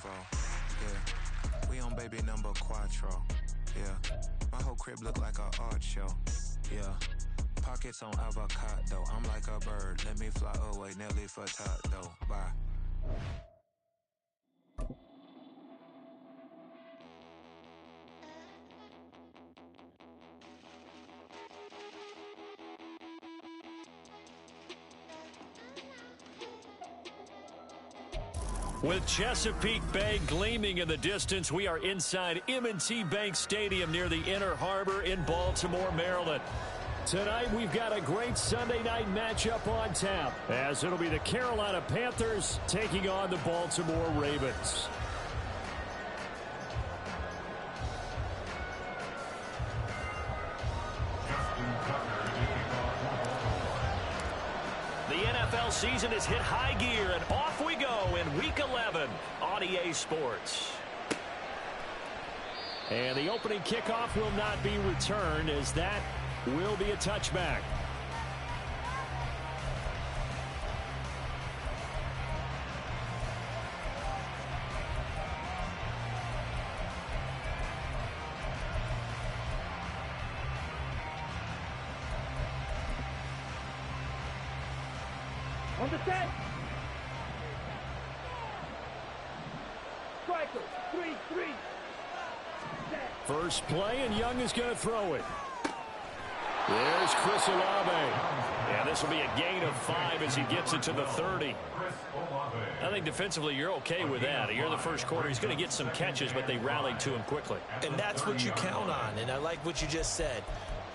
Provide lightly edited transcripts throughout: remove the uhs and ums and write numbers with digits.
afro. Yeah, we on baby number quattro. Yeah, my whole crib look like a art show. Yeah, pockets on avocado. I'm like a bird, let me fly away, Nelly Furtado. Bye. With Chesapeake Bay gleaming in the distance, we are inside M&T Bank Stadium near the Inner Harbor in Baltimore, Maryland. Tonight, we've got a great Sunday night matchup on tap, as it'll be the Carolina Panthers taking on the Baltimore Ravens. The NFL season has hit high gear, and off we go in Week 11 on EA Sports. And the opening kickoff will not be returned, as that will be a touchback. On the set. Striker, 3-3. Set. First play, and Young is going to throw it. There's Chris Olave. And this will be a gain of 5 as he gets it to the 30. I think defensively you're okay with that. You're the first quarter. He's going to get some catches, but they rallied to him quickly. And that's what you count on, and I like what you just said.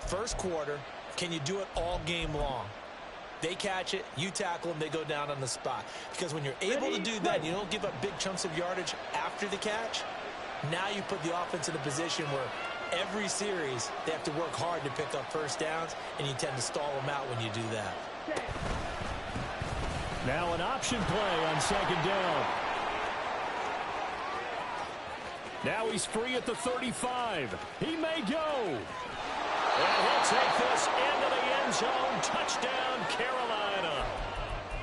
First quarter, can you do it all game long? They catch it, you tackle them, they go down on the spot. Because when you're able to do that, you don't give up big chunks of yardage after the catch. Now you put the offense in a position where every series they have to work hard to pick up first downs, and you tend to stall them out when you do that. Now an option play on second down. Now he's free at the 35. He may go. And he'll take this into the end zone. Touchdown, Carolina.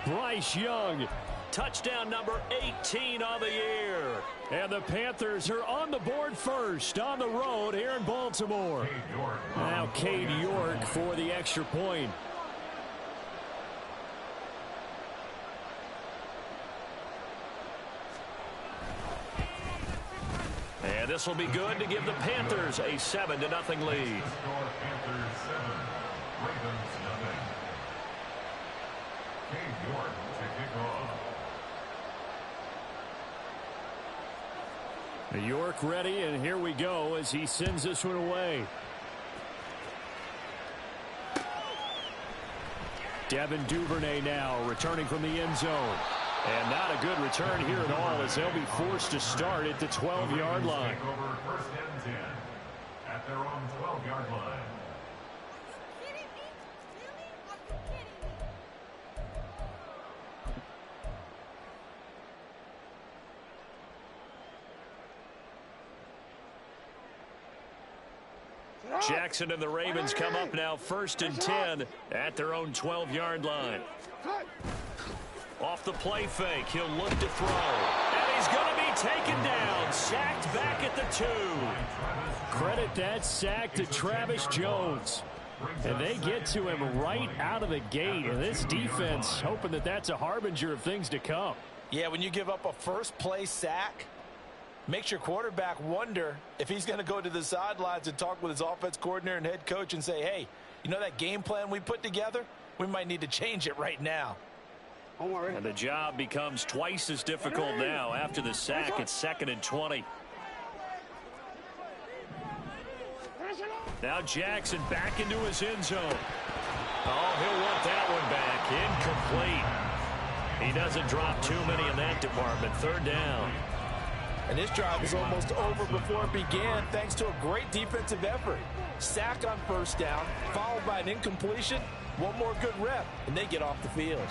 Bryce Young, touchdown number 18 on the year. And the Panthers are on the board first on the road here in Baltimore. Now Cade York for the extra point. And this will be good to give the Panthers a 7-0 lead. York ready, and here we go as he sends this one away. Devin Duvernay now returning from the end zone. And not a good return here at all, as they'll be forced to start at the 12-yard line. First and 10 at their own 12-yard line. Jackson and the Ravens come up now first and 10 at their own 12-yard line. Off the play fake, he'll look to throw. And he's going to be taken down, sacked back at the 2. Credit that sack to Travis Jones. And they get to him right out of the gate. And this defense hoping that that's a harbinger of things to come. Yeah, when you give up a first-play sack, makes your quarterback wonder if he's going to go to the sidelines and talk with his offense coordinator and head coach and say, hey, you know that game plan we put together? We might need to change it right now. And the job becomes twice as difficult now after the sack. It's 2nd and 20. Now Jackson back into his end zone. Oh, he'll want that one back. Incomplete. He doesn't drop too many in that department. 3rd down. And this drive is almost over before it began thanks to a great defensive effort. Sack on first down, followed by an incompletion. One more good rep, and they get off the field.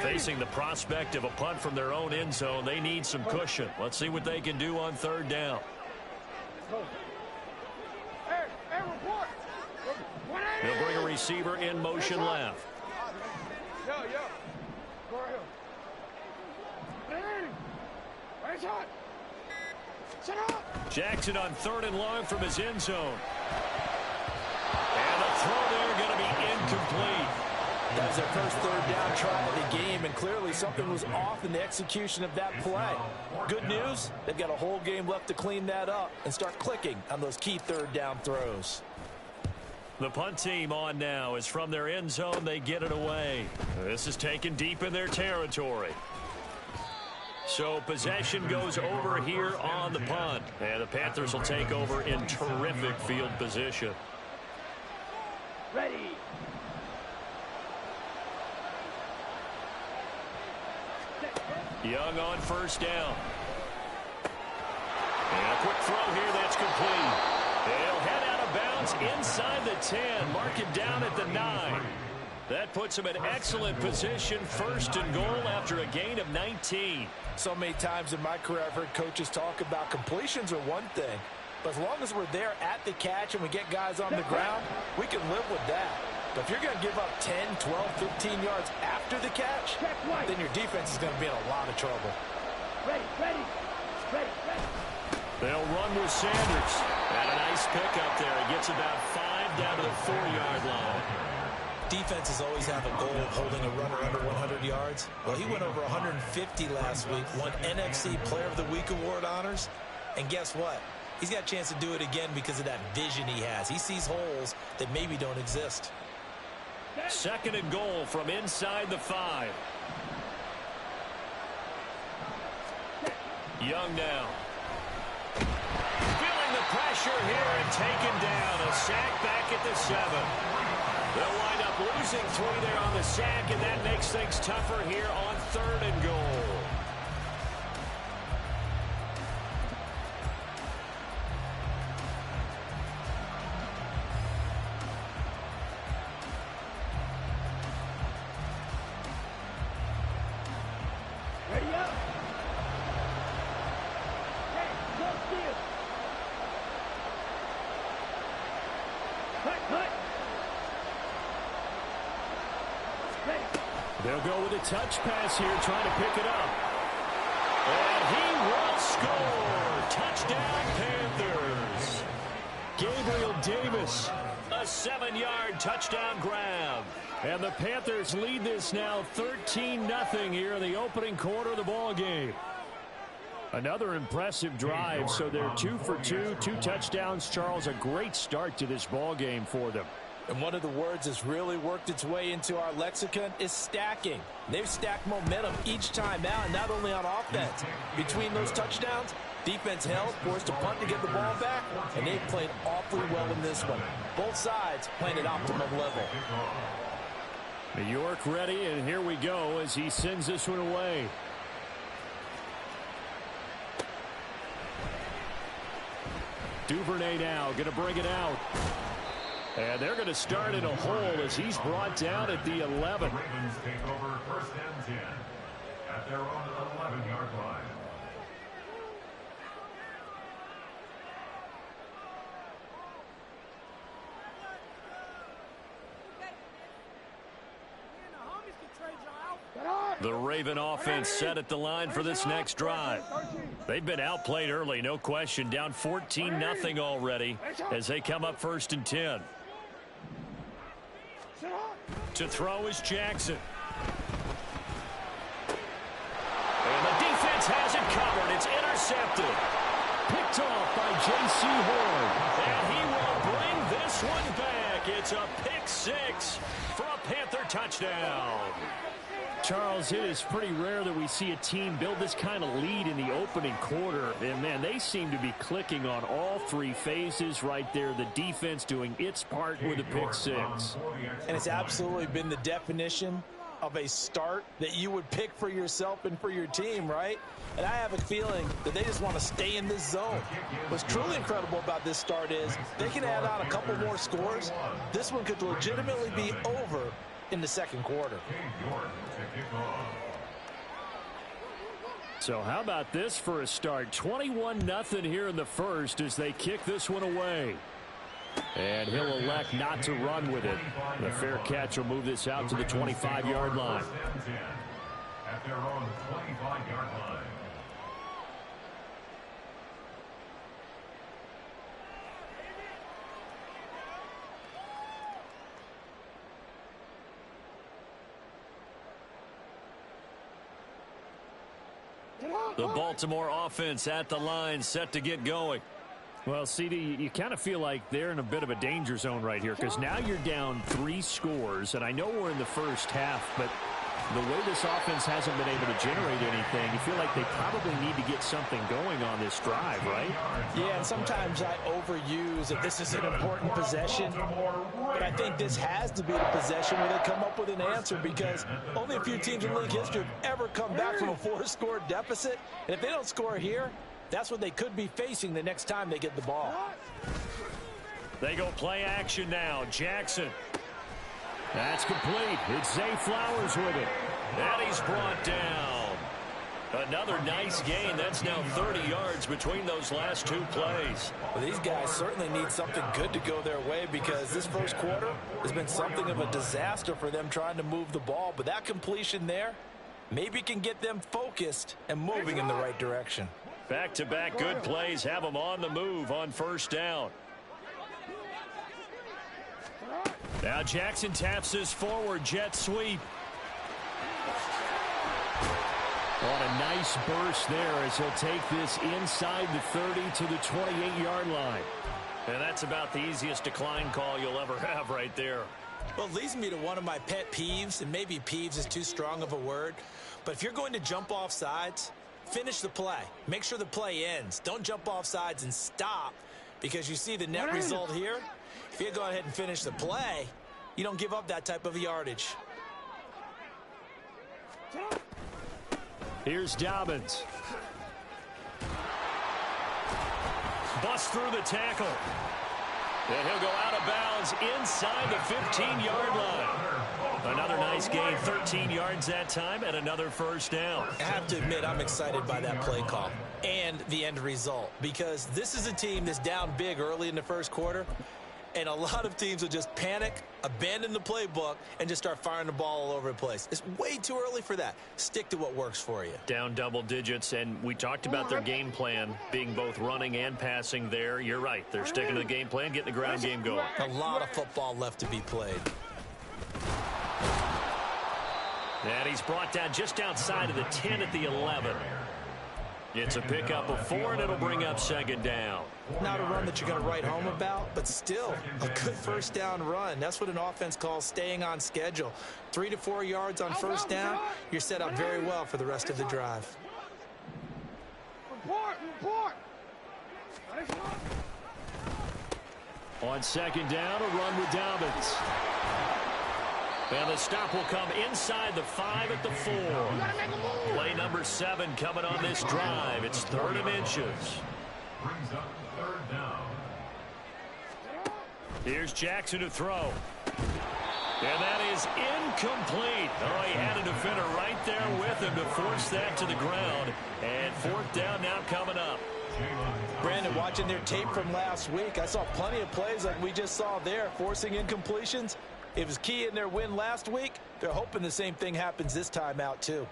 Facing the prospect of a punt from their own end zone, they need some cushion. Let's see what they can do on 3rd down. They'll bring a receiver in motion left. Yo. Go ahead. Where's hot? Shut up. Jackson on 3rd and long from his end zone. And the throw there going to be incomplete. That was their first 3rd down try of the game, and clearly something was off in the execution of that play. Good news, they've got a whole game left to clean that up and start clicking on those key 3rd down throws. The punt team on now is from their end zone. They get it away. This is taken deep in their territory. So possession goes over here on the punt. And the Panthers will take over in terrific field position. Ready. Young on 1st down. And a quick throw here that's complete. They'll head out of bounds inside the 10. Mark it down at the 9. That puts them in excellent position. 1st and goal after a gain of 19. So many times in my career I've heard coaches talk about completions are one thing. But as long as we're there at the catch and we get guys on the ground, we can live with that. But if you're going to give up 10, 12, 15 yards after the catch, then your defense is going to be in a lot of trouble. Ready. They'll run with Sanders. And a nice pickup there. He gets about 5 down to the 4-yard line. Defenses always have a goal of holding a runner under 100 yards. Well, he went over 150 last week, won NFC Player of the Week award honors. And guess what? He's got a chance to do it again because of that vision he has. He sees holes that maybe don't exist. 2nd and goal from inside the 5. Young now. Feeling the pressure here and taken down. A sack back at the 7. They'll wind up losing 3 there on the sack, and that makes things tougher here on 3rd and goal. Ready up. Hey, go steal. Cut. They'll go with a touch pass here, trying to pick it up. And he will score. Touchdown, Panthers. Gabriel Davis, a 7-yard touchdown grab. And the Panthers lead this now 13-0 here in the opening quarter of the ball game. Another impressive drive, so they're 2 for 2, 2 touchdowns. Charles, a great start to this ball game for them. And one of the words that's really worked its way into our lexicon is stacking. They've stacked momentum each time out, not only on offense. Between those touchdowns, defense held, forced a punt to get the ball back, and they've played awfully well in this one. Both sides playing at optimum level. New York ready, and here we go as he sends this one away. Duvernay now going to bring it out. And they're going to start in a hole as he's brought down at the 11. The Ravens take over 1st and 10 at their own 11-yard line. The Raven offense set at the line for this next drive. They've been outplayed early, no question. Down 14-0 already as they come up 1st and 10. To throw is Jackson. And the defense has it covered. It's intercepted. Picked off by J.C. Horn. And he will bring this one back. It's a pick 6 for a Panther touchdown. Charles, it is pretty rare that we see a team build this kind of lead in the opening quarter. And, man, they seem to be clicking on all 3 phases right there. The defense doing its part with a pick 6. And it's absolutely been the definition of a start that you would pick for yourself and for your team, right? And I have a feeling that they just want to stay in this zone. What's truly incredible about this start is they can add on a couple more scores. This one could legitimately be over in the 2nd quarter. So how about this for a start? 21-0 here in the 1st as they kick this one away. And he'll elect not to run with it. The fair catch will move this out to the 25-yard line. At their own 25-yard line. The Baltimore offense at the line, set to get going. Well, CD, you kind of feel like they're in a bit of a danger zone right here because now you're down 3 scores, and I know we're in the first half, but the way this offense hasn't been able to generate anything, you feel like they probably need to get something going on this drive, right? Yeah, and sometimes I overuse that this is an important possession, but I think this has to be the possession where they come up with an answer because only a few teams in league history have ever come back from a 4-score deficit, and if they don't score here, that's what they could be facing the next time they get the ball. They go play action now. Jackson. That's complete. It's Zay Flowers with it. And he's brought down. Another nice gain. That's now 30 yards between those last 2 plays. Well, these guys certainly need something good to go their way because this first quarter has been something of a disaster for them trying to move the ball. But that completion there maybe can get them focused and moving in the right direction. Back-to-back good plays have them on the move on first down. Now Jackson taps this forward jet sweep. On a nice burst there as he'll take this inside the 30 to the 28-yard line. And that's about the easiest decline call you'll ever have right there. Well, it leads me to one of my pet peeves, and maybe peeves is too strong of a word, but if you're going to jump off sides, finish the play. Make sure the play ends. Don't jump off sides and stop because you see the net result here. If you go ahead and finish the play, you don't give up that type of yardage. Here's Dobbins. Bust through the tackle. And he'll go out of bounds inside the 15-yard line. Another nice gain, 13 yards that time, and another first down. I have to admit, I'm excited by that play call and the end result because this is a team that's down big early in the first quarter, and a lot of teams will just panic, abandon the playbook, and just start firing the ball all over the place. It's way too early for that. Stick to what works for you. Down double digits, and we talked about their game plan being both running and passing there. You're right. They're sticking to the game plan, getting the ground game going. A lot of football left to be played. And he's brought down just outside of the 10 at the 11. It's a pickup of 4, and it'll bring up second down. Not a run that you're going to write home about, but still a good first down run. That's what an offense calls staying on schedule. 3 to 4 yards on first down, you're set up very well for the rest of the drive. On second down, a run with Dobbins. And the stop will come inside the 5 at the 4. Play number 7 coming on this drive. It's 3rd and inches. Brings up 3rd down. Here's Jackson to throw. And that is incomplete. Oh, he had a defender right there with him to force that to the ground. And 4th down now coming up. Brandon, watching their tape from last week, I saw plenty of plays like we just saw there, forcing incompletions. It was key in their win last week. They're hoping the same thing happens this time out, too.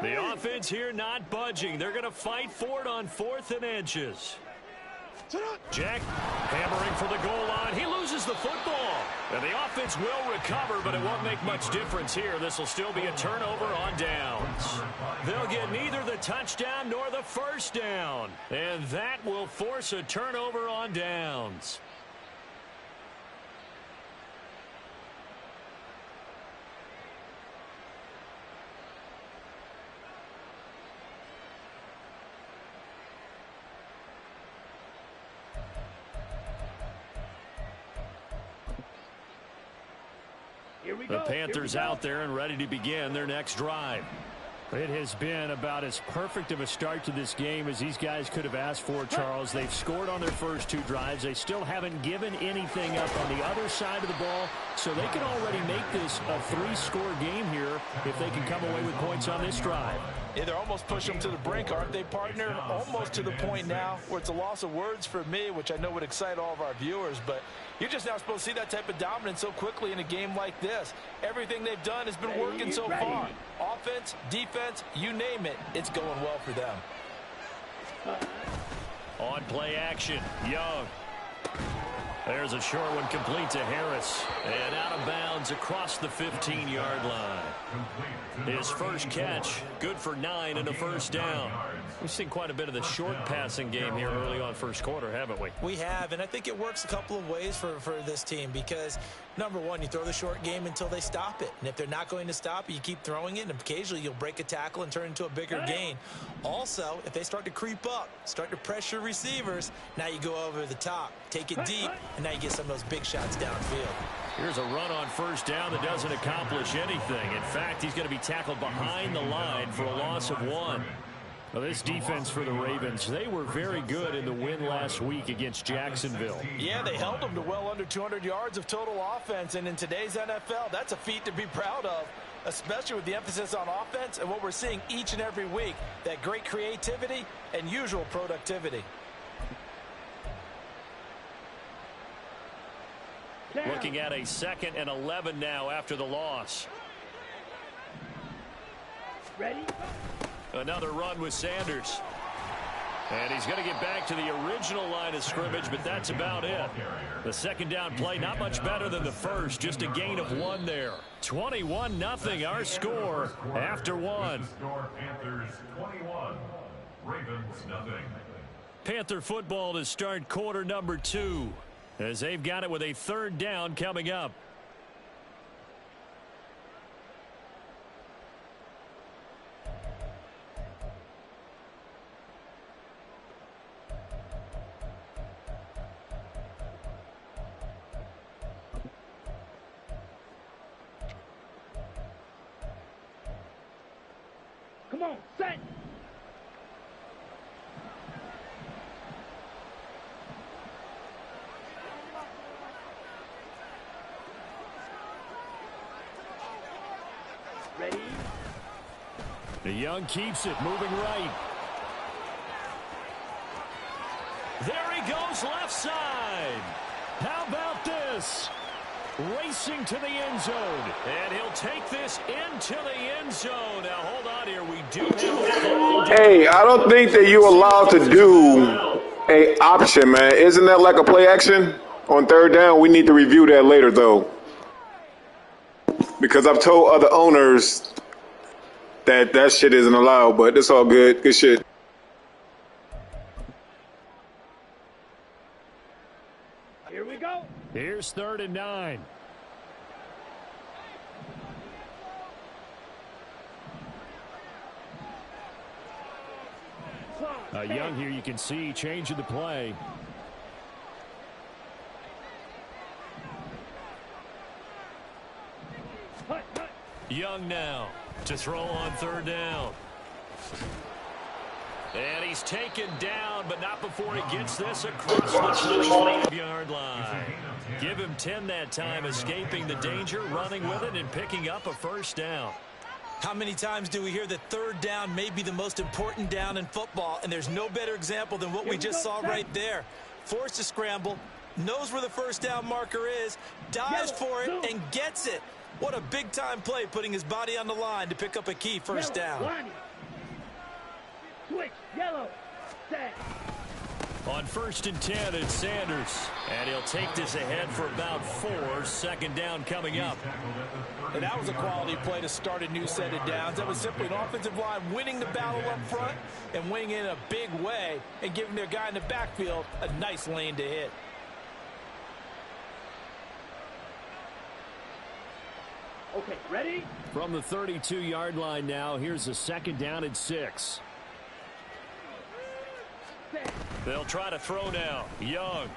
The offense here not budging. They're going to fight for it on 4th and inches. Jack hammering for the goal line. He loses the football. And the offense will recover, but it won't make much difference here. This will still be a turnover on downs. They'll get neither the touchdown nor the first down. And that will force a turnover on downs. The Panthers out there and ready to begin their next drive. It has been about as perfect of a start to this game as these guys could have asked for, Charles. They've scored on their first 2 drives. They still haven't given anything up on the other side of the ball, so they can already make this a 3-score game here if they can come away with points on this drive. Yeah, they're almost pushing them to the brink, aren't they, partner? Almost to the point now where it's a loss of words for me, which I know would excite all of our viewers, but you're just now supposed to see that type of dominance so quickly in a game like this. Everything they've done has been working so far. Offense, defense, you name it, it's going well for them. On play action, Young. There's a short one complete to Harris. And out of bounds across the 15-yard line. His first catch, good for 9 and a first down. We've seen quite a bit of the short passing game here early on first quarter, haven't we? We have, and I think it works a couple of ways for this team because, number one, you throw the short game until they stop it. And if they're not going to stop it, you keep throwing it, and occasionally you'll break a tackle and turn it into a bigger gain. Also, if they start to creep up, start to pressure receivers, now you go over the top, take it deep, and now you get some of those big shots downfield. Here's a run on first down that doesn't accomplish anything. In fact, he's going to be tackled behind the line for a loss of 1. Well, this defense for the Ravens, they were very good in the win last week against Jacksonville. Yeah, they held them to well under 200 yards of total offense, and in today's NFL, that's a feat to be proud of, especially with the emphasis on offense and what we're seeing each and every week, that great creativity and usual productivity. Looking at a 2nd and 11 now after the loss. Ready? Another run with Sanders. And he's going to get back to the original line of scrimmage, but that's about it. The second down play, not much better than the first, just a gain of 1 there. 21-0 our score after 1. Panthers 21, Ravens nothing. Panther football to start quarter number 2, as they've got it with a 3rd down coming up. Come on, set. Ready? The Young keeps it, moving right. There he goes left side. How about this? Racing to the end zone. And he'll take this into the end zone. Now, hold on here. We do have a Hey, I don't think that you're allowed to do a option, man. Isn't that like a play action on 3rd down? We need to review that later, though. Because I've told other owners that that shit isn't allowed, but it's all good. Good shit. Here we go. Here's 3rd and 9. Young here, you can see changing the play. Young now to throw on 3rd down. And he's taken down, but not before he gets this across the 25-yard line. Give him 10 that time, escaping the danger, running with it, and picking up a 1st down. How many times do we hear that 3rd down may be the most important down in football, and there's no better example than what we just saw right there. Forced to scramble, knows where the 1st down marker is, dives for it, and gets it. What a big-time play, putting his body on the line to pick up a key 1st down. Switch, yellow, set. On 1st and 10, it's Sanders. And he'll take this ahead for about 4. 2nd down coming up. And that was a quality play to start a new set of downs. That was simply an offensive line winning the battle up front and winning in a big way and giving their guy in the backfield a nice lane to hit. Okay, ready? From the 32-yard line now, here's a 2nd down and 6. They'll try to throw now. Young.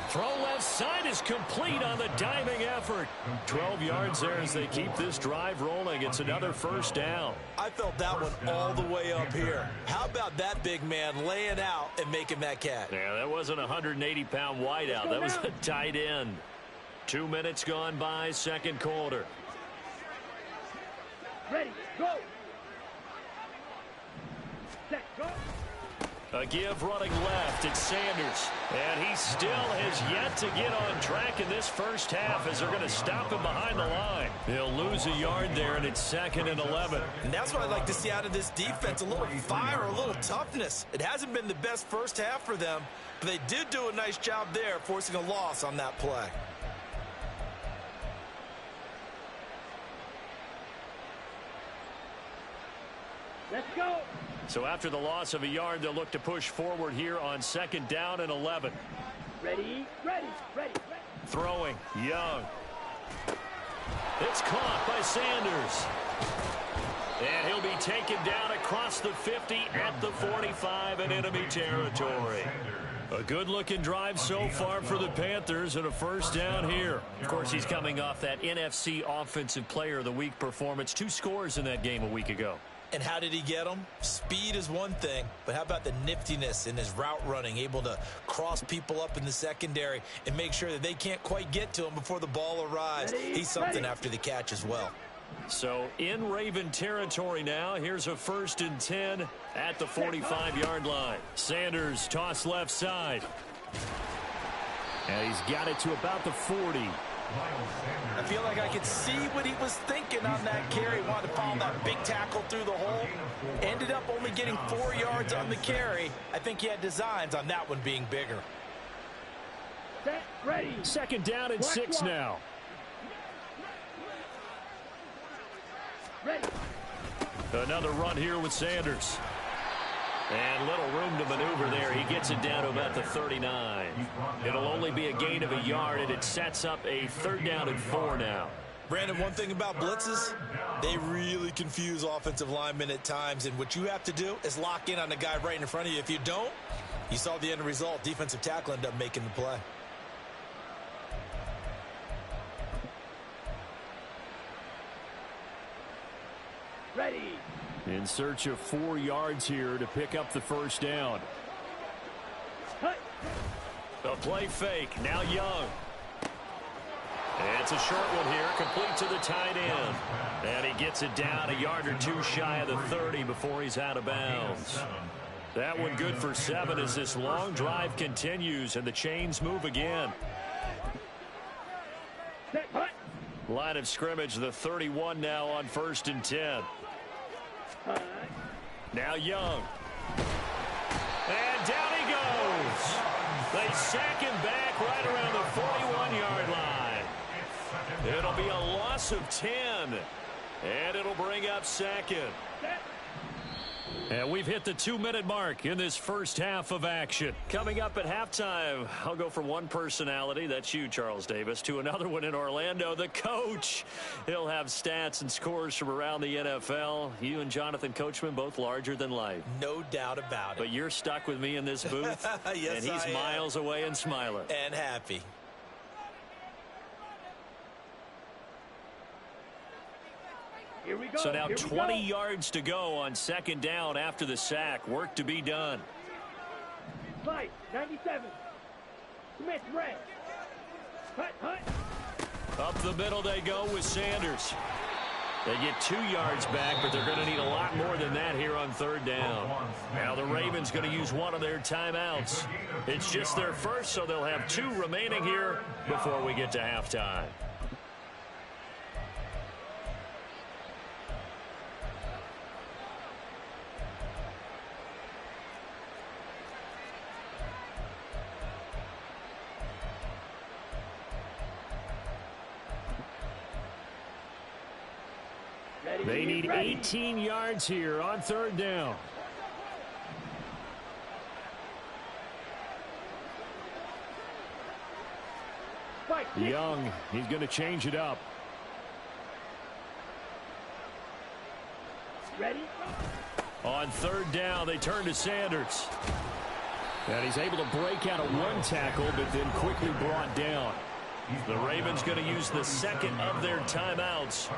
Throw left side is complete on the diving effort. 12 yards there as they keep this drive rolling. It's another 1st down. I felt that one all the way up here. How about that big man laying out and making that catch? Yeah, that wasn't a 180-pound wideout. That was a tight end. 2 minutes gone by, 2nd quarter. Ready, go. Set. Go. A give running left. It's Sanders. And he still has yet to get on track in this first half as they're going to stop him behind the line. He'll lose a yard there, and it's 2nd and 11. And that's what I'd like to see out of this defense, a little fire, a little toughness. It hasn't been the best first half for them, but they did do a nice job there, forcing a loss on that play. Let's go. So after the loss of a yard, they'll look to push forward here on 2nd down and 11. Ready, ready, ready, ready. Throwing, Young. It's caught by Sanders. And he'll be taken down across the 50 at the 45 in enemy territory. A good-looking drive so far for the Panthers and a first down here. Of course, he's coming off that NFC Offensive Player of the Week performance. 2 scores in that game a week ago. And how did he get them? Speed is one thing, but how about the niftiness in his route running, able to cross people up in the secondary and make sure that they can't quite get to him before the ball arrives. He's something after the catch as well. So in Raven territory now, here's a 1st and 10 at the 45-yard line. Sanders toss left side. And he's got it to about the 40. I feel like I could see what he was thinking on that carry. Wanted to follow that big tackle through the hole. Ended up only getting 4 yards on the carry. I think he had designs on that one being bigger. Set. Ready. 2nd down and 6 now. Ready. Another run here with Sanders. And little room to maneuver there. He gets it down to about the 39. It'll only be a gain of a yard, and it sets up a 3rd down and 4 now. Brandon, one thing about blitzes, they really confuse offensive linemen at times, and what you have to do is lock in on the guy right in front of you. If you don't, you saw the end result. Defensive tackle ended up making the play. Ready. In search of 4 yards here to pick up the first down. Cut. A play fake. Now Young. And it's a short one here, complete to the tight end. And he gets it down a yard or 2 shy of the 30 before he's out of bounds. That one good for 7 as this long drive continues and the chains move again. Set. Cut. Line of scrimmage, the 31 now on 1st and 10. Now Young. And down he goes. They sack him back right around the 41-yard line. It'll be a loss of 10. And it'll bring up 2nd. And we've hit the 2-minute mark in this first half of action. Coming up at halftime, I'll go from one personality, that's you, Charles Davis, to another one in Orlando, the coach. He'll have stats and scores from around the NFL. You and Jonathan Coachman, both larger than life. No doubt about it. But you're stuck with me in this booth, yes, and he's miles away and smiling. And happy. Here we go. So now Here we 20 go. yards to go on 2nd down after the sack. Work to be done. Slide. 97. Smith. Red. Cut. Cut. Up the middle they go with Sanders. They get 2 yards back, but they're going to need a lot more than that here on 3rd down. Now the Ravens going to use one of their timeouts. It's just their first, so they'll have 2 remaining here before we get to halftime. They need 18 yards here on 3rd down. Young, he's going to change it up. Ready? On 3rd down, they turn to Sanders. And he's able to break out of 1 tackle, but then quickly brought down. The Ravens going to use the 2nd of their timeouts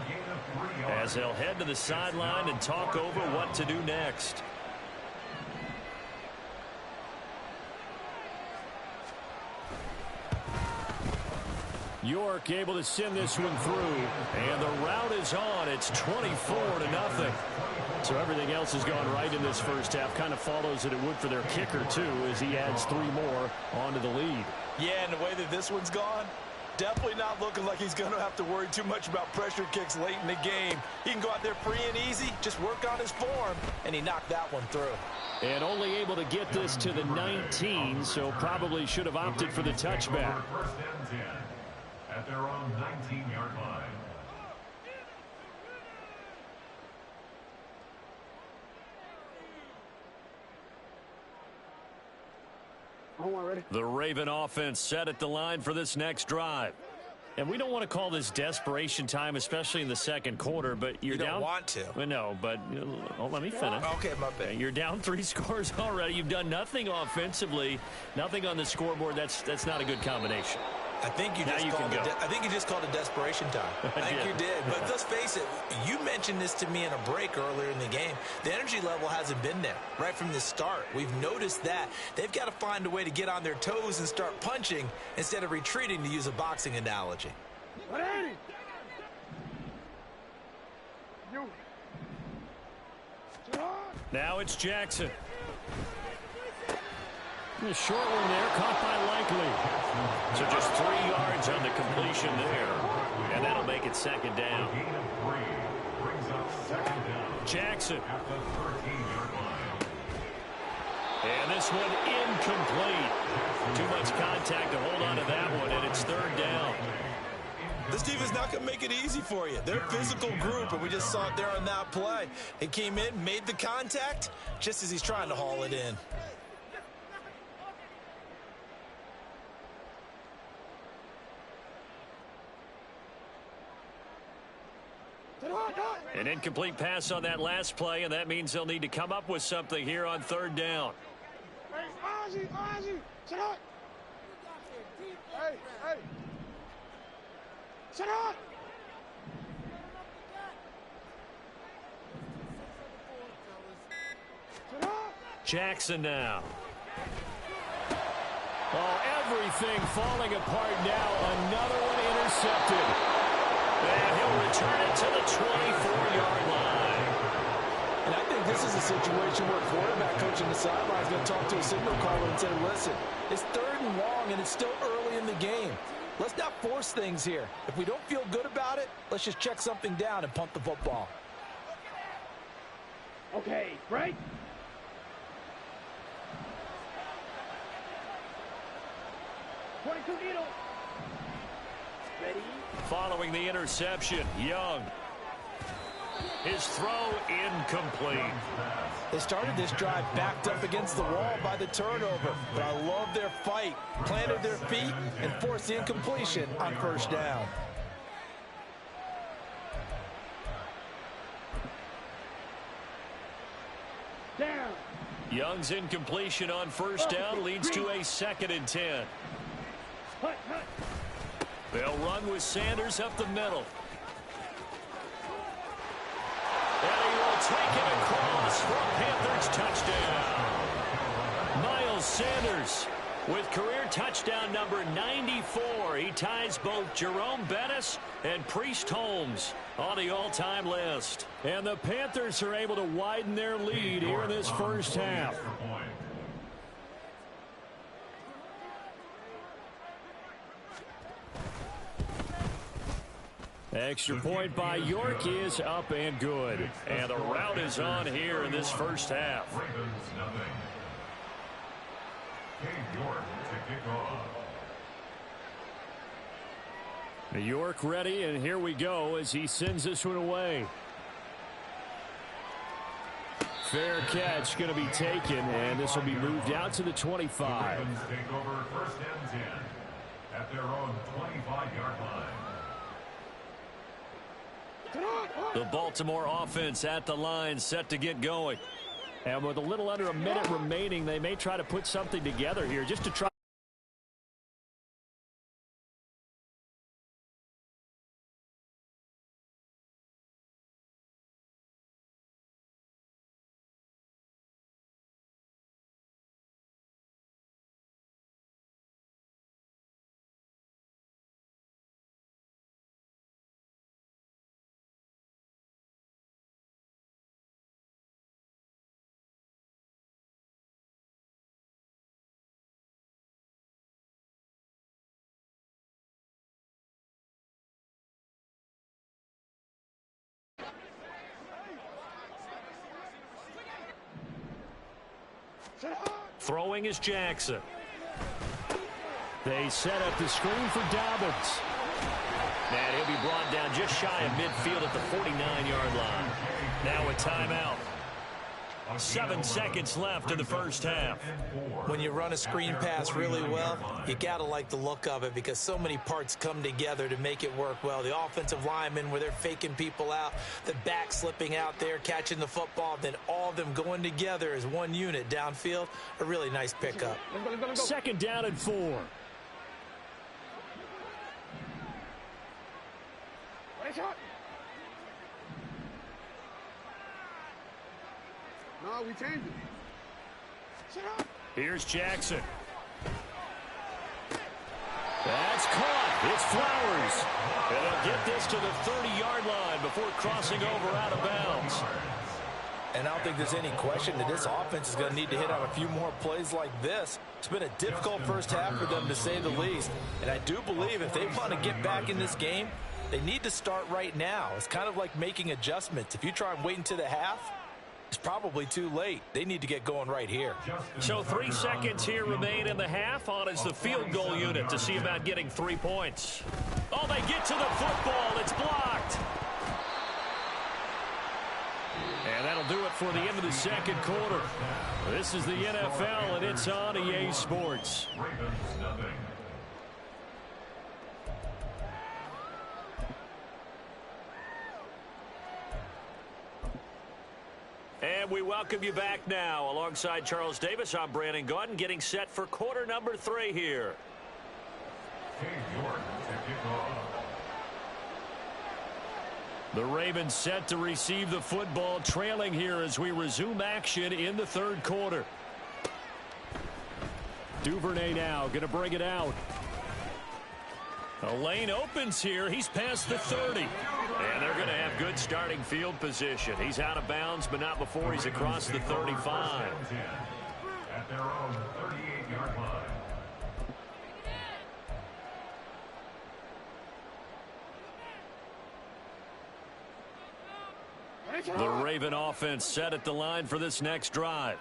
as they'll head to the sideline and talk over what to do next. York able to send this one through, and the route is on. It's 24-0. So everything else has gone right in this first half. Kind of follows that it would for their kicker, too, as he adds 3 more onto the lead. Yeah, and the way that this one's gone, definitely not looking like he's going to have to worry too much about pressure kicks late in the game. He can go out there free and easy, just work on his form, and he knocked that one through. And only able to get this to the 19, so probably should have opted for the touchback. First and 10 at their own 19-yard line. The Raven offense set at the line for this next drive. And we don't want to call this desperation time, especially in the second quarter, but you're down. You don't want to. Well, no, but let me finish. Okay, my bad. You're down 3 scores already. You've done nothing offensively, nothing on the scoreboard. That's not a good combination. I think you just called it desperation time. I think you did. But let's face it, you mentioned this to me in a break earlier in the game. The energy level hasn't been there right from the start. We've noticed that. They've got to find a way to get on their toes and start punching instead of retreating, to use a boxing analogy. Now it's Jackson. The short one there, caught by Likely. So just 3 yards on the completion there. And that'll make it second down. Gain of 3 brings up second down Jackson. at the 13-yard line. And this one incomplete. Too much contact to hold on to that one, and it's third down. This team is not going to make it easy for you. They're a physical group, and we just saw it there on that play. He came in, made the contact, just as he's trying to haul it in. An incomplete pass on that last play, and that means they'll need to come up with something here on third down. Jackson now. Oh, everything falling apart now. Another one intercepted. And he'll return it to the 24-yard line. And I think this is a situation where quarterback coach on the sideline is going to talk to a signal caller and say, listen, it's third and long, and it's still early in the game. Let's not force things here. If we don't feel good about it, let's just check something down and punt the football. Okay, break. Ready? Following the interception, Young. His throw incomplete. They started this drive backed up against the wall by the turnover, but I love their fight. Planted their feet and forced the incompletion on first down. Down. Young's incompletion on first down leads to a 2nd and 10. Hut, hut. They'll run with Sanders up the middle. And he will take it across for a Panthers touchdown. Miles Sanders with career touchdown number 94. He ties both Jerome Bettis and Priest Holmes on the all-time list. And the Panthers are able to widen their lead here in this first half. Extra point by York is up and good. And the route is on here in this first half. Ravens nothing. Cade York to kick off. York ready, and here we go as he sends this one away. Fair catch going to be taken, and this will be moved out to the 25. Ravens take over first and 10 at their own 25-yard line. The Baltimore offense at the line, set to get going. And with a little under a minute remaining, they may try to put something together here just to try. Throwing is Jackson. They set up the screen for Dobbins. And he'll be brought down just shy of midfield at the 49-yard line. Now a timeout. 7 seconds left in the first half. When you run a screen pass really well, you got to like the look of it because so many parts come together to make it work well. The offensive linemen where they're faking people out, the back slipping out there, catching the football, then all of them going together as one unit downfield. A really nice pickup. Second down and 4. No, we changed it. Here's Jackson. That's caught. It's Flowers. And they'll get this to the 30-yard line before crossing over out of bounds. And I don't think there's any question that this offense is going to need to hit on a few more plays like this. It's been a difficult first half for them, to say the least. And I do believe if they want to get back in this game, they need to start right now. It's kind of like making adjustments. If you try and wait until the half, it's probably too late. They need to get going right here. So 3 seconds here remain in the half. On is the field goal unit to see about getting 3 points. Oh, they get to the football. It's blocked. And that'll do it for the end of the second quarter. This is the NFL, and it's on EA Sports. And we welcome you back now. Alongside Charles Davis, I'm Brandon Gaudin, getting set for quarter number 3 here. The Ravens set to receive the football, trailing here as we resume action in the third quarter. Duvernay now going to bring it out. A lane opens here. He's past the 30. And they're going to have good starting field position. He's out of bounds, but not before he's across the 35. At their own 38-yard line. The Raven offense set at the line for this next drive.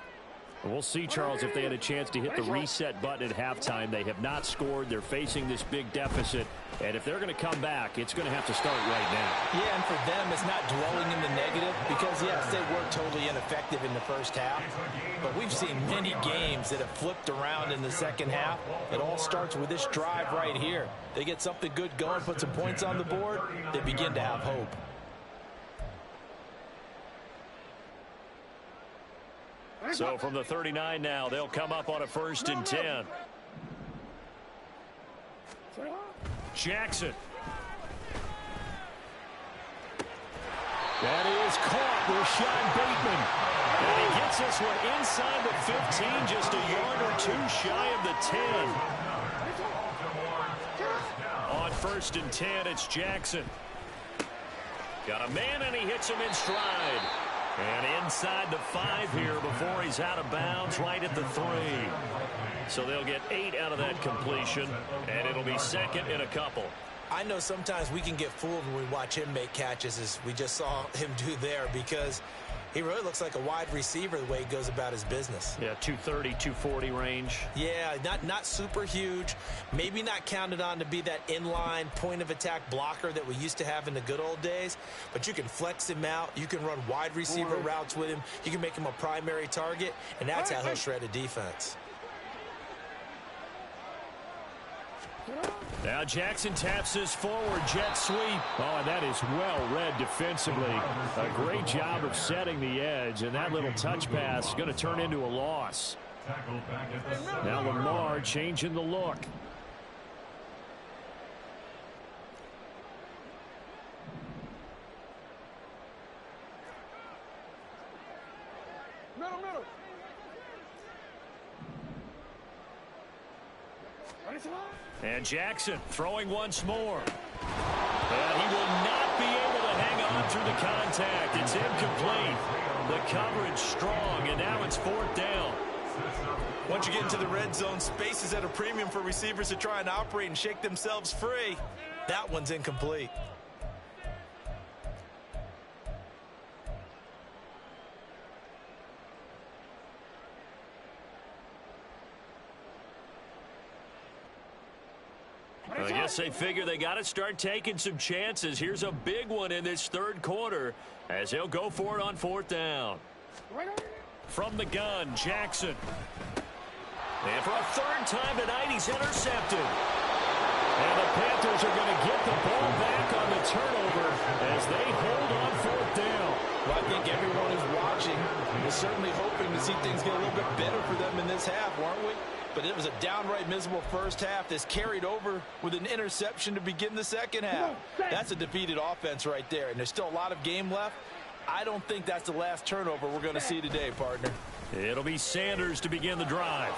We'll see, Charles, if they had a chance to hit the reset button at halftime. They have not scored. They're facing this big deficit. And if they're going to come back, it's going to have to start right now. Yeah, and for them, it's not dwelling in the negative because, yes, they were totally ineffective in the first half. But we've seen many games that have flipped around in the second half. It all starts with this drive right here. They get something good going, put some points on the board, they begin to have hope. So from the 39 now, they'll come up on a 1st and 10. Jackson. That is caught. Rashad Bateman. And he gets this one inside the 15, just a yard or 2 shy of the 10. On 1st and 10, it's Jackson. Got a man, and he hits him in stride. And inside the 5 here before he's out of bounds, right at the 3. So they'll get 8 out of that completion, and it'll be second in a couple. I know sometimes we can get fooled when we watch him make catches, as we just saw him do there, because he really looks like a wide receiver the way he goes about his business. Yeah, 230, 240 range. Yeah, not super huge. Maybe not counted on to be that inline point-of-attack blocker that we used to have in the good old days. But you can flex him out. You can run wide receiver routes with him. You can make him a primary target, and that's how he'll shred a defense. Now Jackson taps his forward jet sweep. Oh, and that is well read defensively. A great job of setting the edge, and that little touch pass is going to turn into a loss. Now Lamar changing the look. Middle. And Jackson throwing once more. And he will not be able to hang on through the contact. It's incomplete. The coverage strong, and now it's 4th down. Once you get into the red zone, space is at a premium for receivers to try and operate and shake themselves free. That one's incomplete. I guess they figure they got to start taking some chances. Here's a big one in this third quarter as he'll go for it on fourth down. From the gun, Jackson. And for a third time tonight, he's intercepted. And the Panthers are going to get the ball back on the turnover as they hold on fourth down. Well, I think everyone who's watching is certainly hoping to see things get a little bit better for them in this half, weren't we? But it was a downright miserable first half that's carried over with an interception to begin the second half. That's a defeated offense right there, and there's still a lot of game left. I don't think that's the last turnover we're going to see today, partner. It'll be Sanders to begin the drive.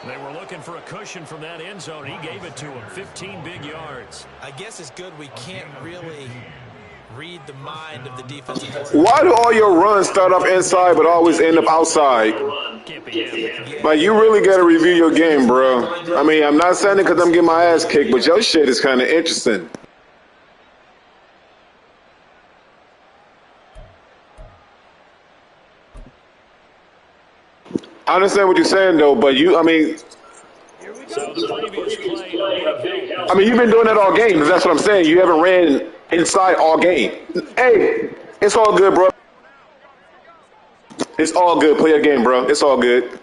They were looking for a cushion from that end zone. He gave it to him, 15 big yards. I guess it's good we can't really read the mind of the defense. Why do all your runs start off inside but always end up outside? Like, you really got to review your game, bro. I mean, I'm not saying it because I'm getting my ass kicked, but your shit is kind of interesting. I understand what you're saying, though, but I mean, you've been doing that all game. That's what I'm saying. You haven't ran inside all game. Hey, it's all good, bro. It's all good. Play your game, bro. It's all good.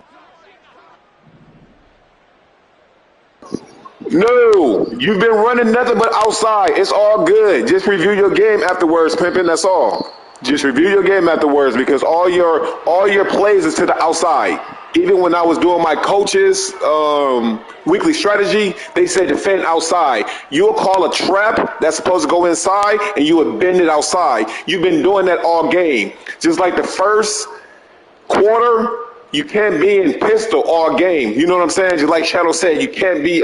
No, you've been running nothing but outside. It's all good. Just review your game afterwards, pimping. That's all. Just review your game afterwards because all your plays is to the outside. Even when I was doing my coach's weekly strategy, they said defend outside. You'll call a trap that's supposed to go inside, and you would bend it outside. You've been doing that all game. Just like the first quarter, you can't be in pistol all game. You know what I'm saying? Just like Shadow said, you can't be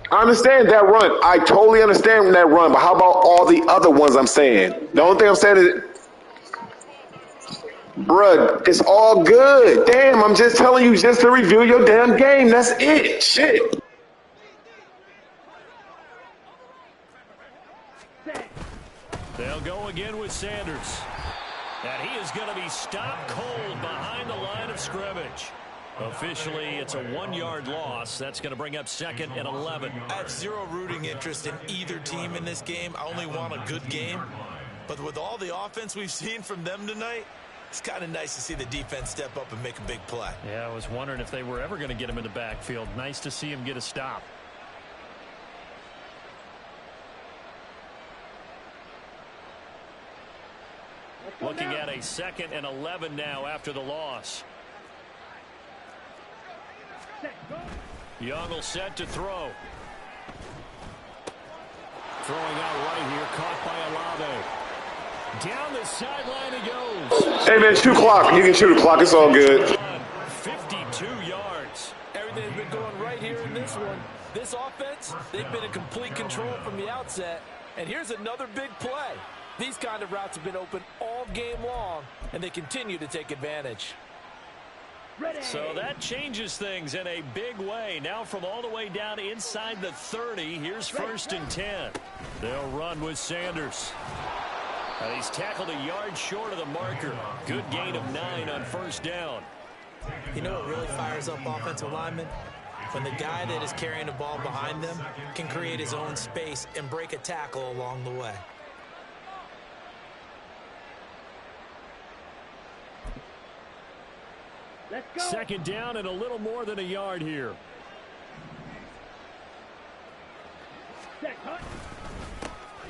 I understand that run. I totally understand that run, but how about all the other ones I'm saying? The only thing I'm saying is, bruh, it's all good. Damn, I'm just telling you just to review your damn game. That's it. Shit. They'll go again with Sanders. And he is going to be stopped cold behind the line of scrimmage. Officially, it's a 1-yard loss. That's going to bring up second and 11. I have zero rooting interest in either team in this game. I only want a good game. But with all the offense we've seen from them tonight, it's kind of nice to see the defense step up and make a big play. Yeah, I was wondering if they were ever going to get him in the backfield. Nice to see him get a stop. Looking at a second and 11 now after the loss. Young will set to throw. Throwing out right here, caught by Olave. Down the sideline he goes. Hey, man, shoot clock. You can shoot a clock. It's all good. 52 yards. Everything's been going right here in this one. This offense, they've been in complete control from the outset. And here's another big play. These kind of routes have been open all game long, and they continue to take advantage. So that changes things in a big way. Now from all the way down inside the 30, here's first and 10. They'll run with Sanders. He's tackled a yard short of the marker. Good gain of 9 on first down. You know what really fires up offensive linemen? When the guy that is carrying the ball behind them can create his own space and break a tackle along the way. Second down and a little more than a yard here.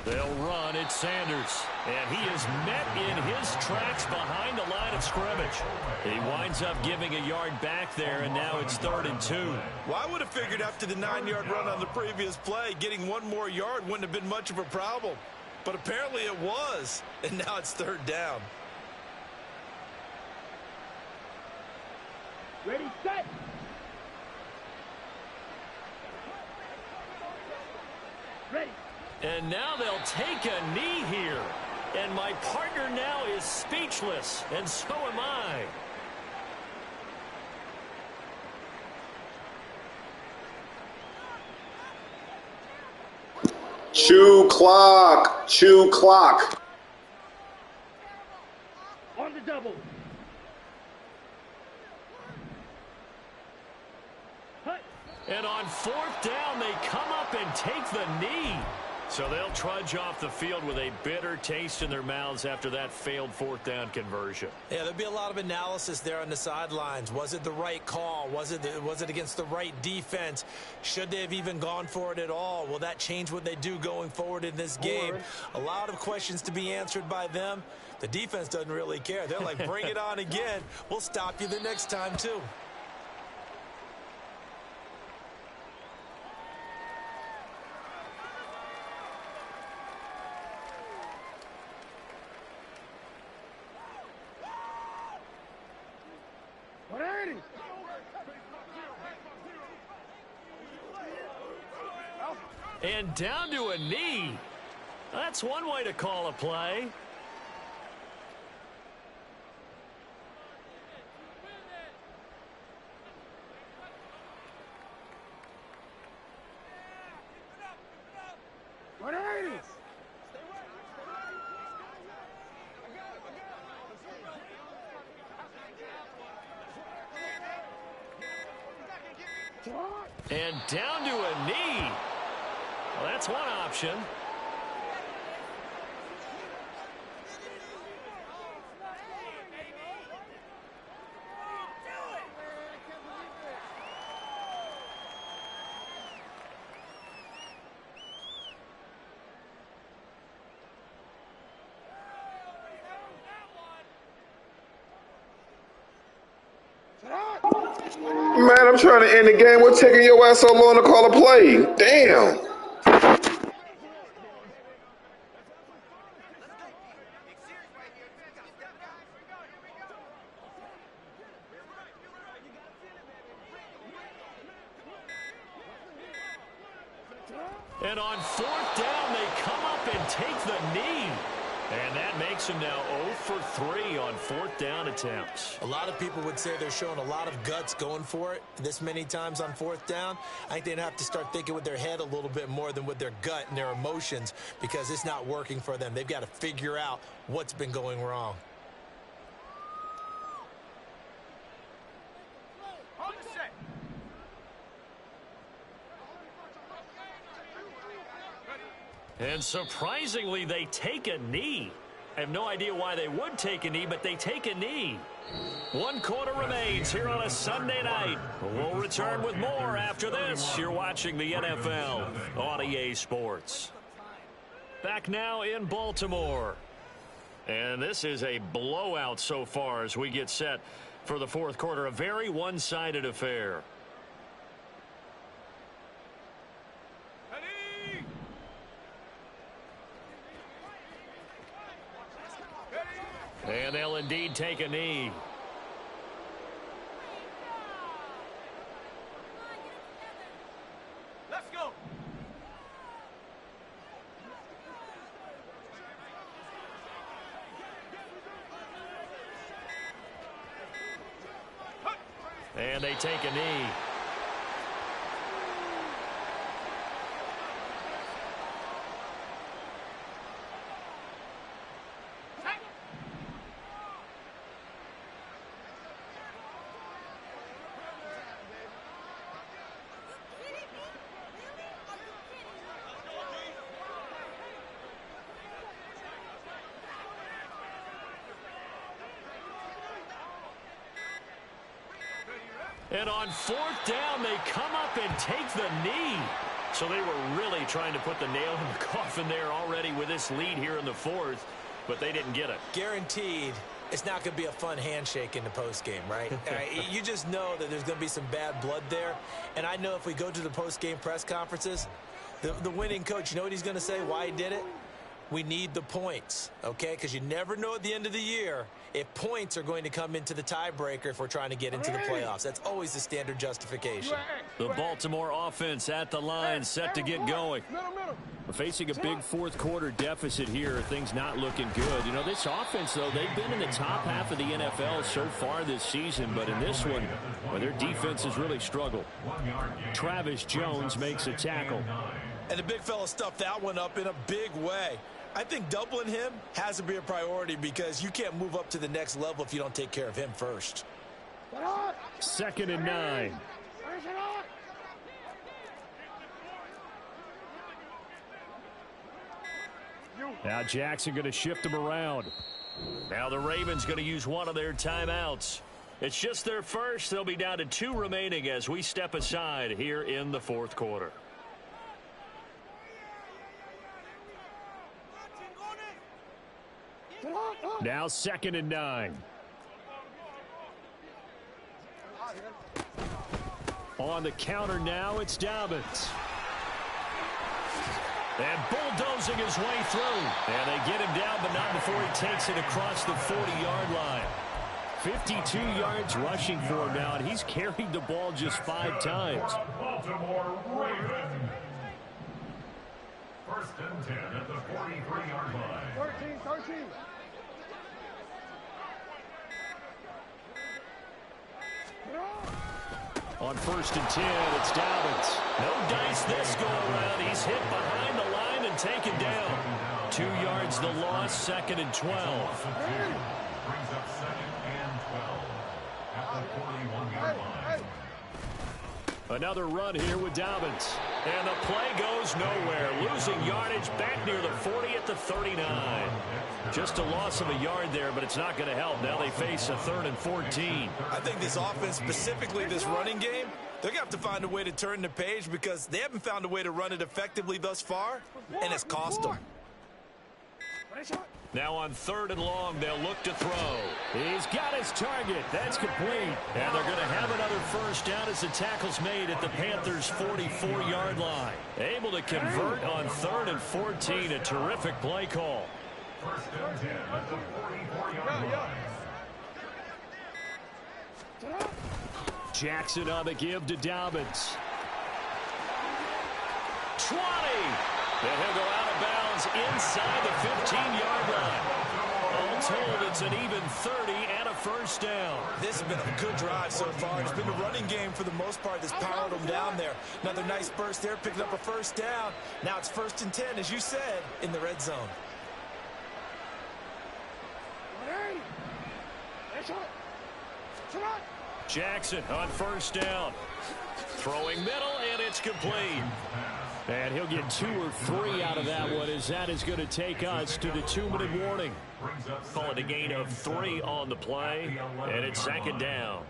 They'll run at Sanders. And he is met in his tracks behind the line of scrimmage. He winds up giving a yard back there, and now it's 3rd and 2. Well, I would have figured after the 9-yard run on the previous play, getting one more yard wouldn't have been much of a problem. But apparently it was, and now it's 3rd down. Ready, set. Ready. And now they'll take a knee here. And my partner now is speechless, and so am I. Chew clock. Chew clock. On the double. And on 4th down, they come up and take the knee. So they'll trudge off the field with a bitter taste in their mouths after that failed 4th down conversion. Yeah, there'll be a lot of analysis there on the sidelines. Was it the right call? Was it against the right defense? Should they have even gone for it at all? Will that change what they do going forward in this game? A lot of questions to be answered by them. The defense doesn't really care. They're like, bring it on again. We'll stop you the next time, too. And down to a knee. That's one way to call a play. And down to a knee. Well, that's one option. Man, I'm trying to end the game. What's taking your ass so long to call a play? Damn. And on 4th down, they come up and take the knee. And that makes them now 0 for 3 on 4th down attempts. A lot of people would say they're showing a lot of guts going for it this many times on 4th down. I think they'd have to start thinking with their head a little bit more than with their gut and their emotions, because it's not working for them. They've got to figure out what's been going wrong. And surprisingly, they take a knee. I have no idea why they would take a knee, but they take a knee. 1 quarter remains here on a Sunday night. We'll return with more after this. You're watching the NFL on EA Sports. Back now in Baltimore. And this is a blowout so far as we get set for the 4th quarter. A very one-sided affair. And they'll indeed take a knee. Let's go. And they take a knee. And on 4th down, they come up and take the knee. So they were really trying to put the nail in the coffin there already with this lead here in the 4th, but they didn't get it. Guaranteed, it's not going to be a fun handshake in the postgame, right? You just know that there's going to be some bad blood there. And I know if we go to the postgame press conferences, the winning coach, you know what he's going to say, why he did it? We need the points, okay? Because you never know at the end of the year if points are going to come into the tiebreaker if we're trying to get into the playoffs. That's always the standard justification. The Baltimore offense at the line, set to get going. Facing a big 4th quarter deficit here, things not looking good. You know, this offense, though, they've been in the top half of the NFL so far this season, but in this one, well, their defense has really struggled. Travis Jones makes a tackle. And the big fella stuffed that one up in a big way. I think doubling him has to be a priority because you can't move up to the next level if you don't take care of him first. 2nd and 9. Now Jackson going to shift him around. Now the Ravens going to use one of their timeouts. It's just their first. They'll be down to 2 remaining as we step aside here in the fourth quarter. Now 2nd and 9. On the counter now, it's Dobbins. And bulldozing his way through. And they get him down, but not before he takes it across the 40-yard line. 52 yards rushing for him now, and he's carried the ball just 5 times. Baltimore Ravens. 1st and 10 at the 43-yard line. 13. On 1st and 10, it's Dobbins. No dice this go around. He's hit behind the line and taken down. 2 yards the loss, 2nd and 12. Brings up 2nd and 12 at the 41-yard line. Another run here with Dobbins. And the play goes nowhere. Losing yardage back near the 40 at the 39. Just a loss of a yard there, but it's not going to help. Now they face a 3rd and 14. I think this offense, specifically this running game, they're going to have to find a way to turn the page because they haven't found a way to run it effectively thus far, and it's cost them. Now on 3rd and long, they'll look to throw. He's got his target. That's complete. And they're going to have another first down as the tackle's made at the Panthers' 44-yard line. Able to convert on 3rd and 14. A terrific play call. 1st and 10 at the 44-yard line. Jackson on the give to Dobbins. 20. And he'll go out of bounds inside the 15-yard line. All told, it's an even 30 and a first down. This has been a good drive so far. It's been a running game for the most part that's powered them down there. Another nice burst there, picking up a first down. Now it's 1st and 10, as you said, in the red zone. Jackson on 1st down. Throwing middle, and it's complete. And he'll get 2 or 3 out of that one, as that is going to take us to the 2-minute warning. Call it a gain of 3 on the play, and it's 2nd down.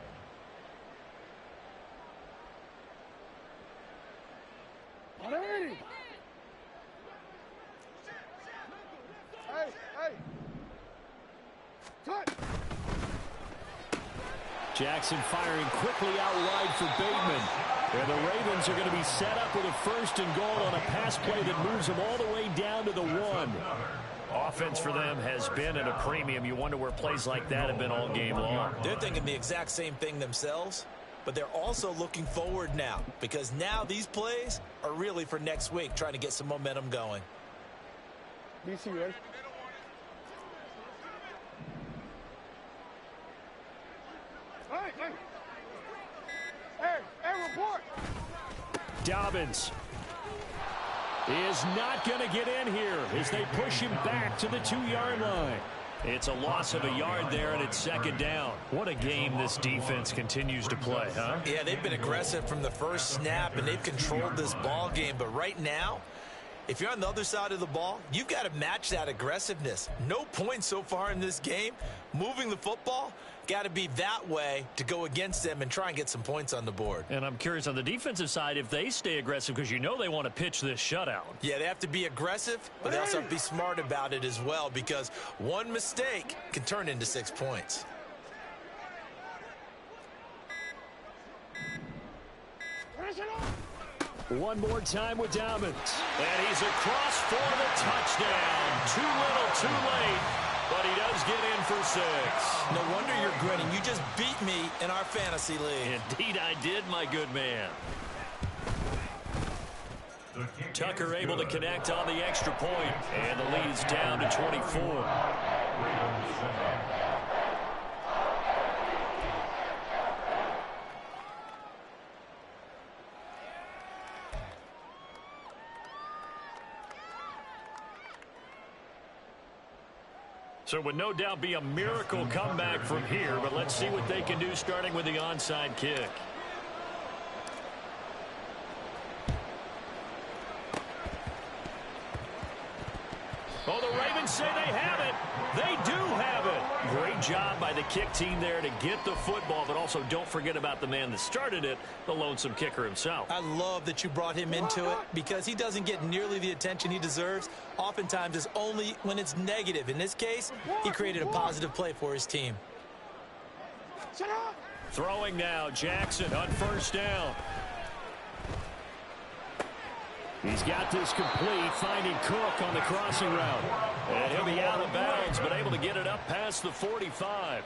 Jackson firing quickly out wide for Bateman. And the Ravens are going to be set up with a 1st and goal on a pass play that moves them all the way down to the 1. Offense for them has been at a premium. You wonder where plays like that have been all game long. They're thinking the exact same thing themselves, but they're also looking forward now because now these plays are really for next week, trying to get some momentum going. BC, ready? Hey, report! Dobbins is not going to get in here as they push him back to the 2-yard line. It's a loss of a yard there, and it's 2nd down. What a game this defense continues to play, huh? Yeah, they've been aggressive from the first snap, and they've controlled this ball game. But right now, if you're on the other side of the ball, you've got to match that aggressiveness. No points so far in this game. Moving the football, got to be that way to go against them and try and get some points on the board. And I'm curious on the defensive side if they stay aggressive because you know they want to pitch this shutout. Yeah, they have to be aggressive, but they also have to be smart about it as well because one mistake can turn into 6 points. One more time with Dobbins. And he's across for the touchdown. Too little, too late. But he does get in for 6. No wonder you're grinning. You just beat me in our fantasy league. Indeed I did, my good man. Tucker able to connect on the extra point. And the lead's down to 24. So it would no doubt be a miracle comeback from here, but let's see what they can do starting with the onside kick. Oh, the Ravens Great job by the kick team there to get the football, but also don't forget about the man that started it, the lonesome kicker himself. I love that you brought him into it because he doesn't get nearly the attention he deserves. Oftentimes, it's only when it's negative. In this case, he created a positive play for his team. Throwing now, Jackson on first down. He's got this complete, finding Cook on the crossing route. And he'll be out of bounds, but able to get it up past the 45.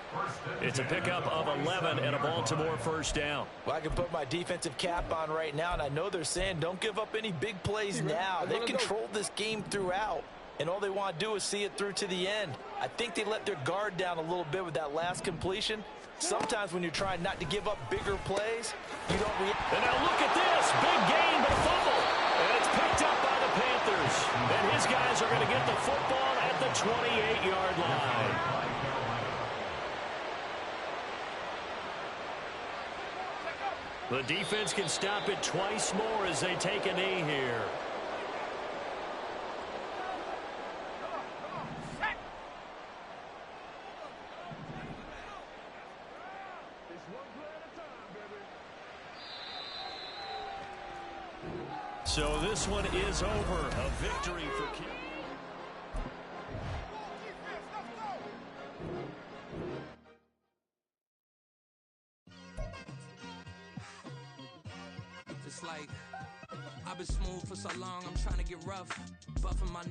It's a pickup of 11 and a Baltimore first down. Well, I can put my defensive cap on right now, and I know they're saying don't give up any big plays now. They've controlled this game throughout, and all they want to do is see it through to the end. I think they let their guard down a little bit with that last completion. Sometimes when you're trying not to give up bigger plays, you don't react. And now look at this. Big gain, but a fumble. And it's picked up by the Panthers. And his guys are going to get the football at the 28-yard line. The defense can stop it twice more as they take a knee here. So this one is over. A victory for Kim. It's like I've been smooth for so long, I'm trying to get rough. Buffing my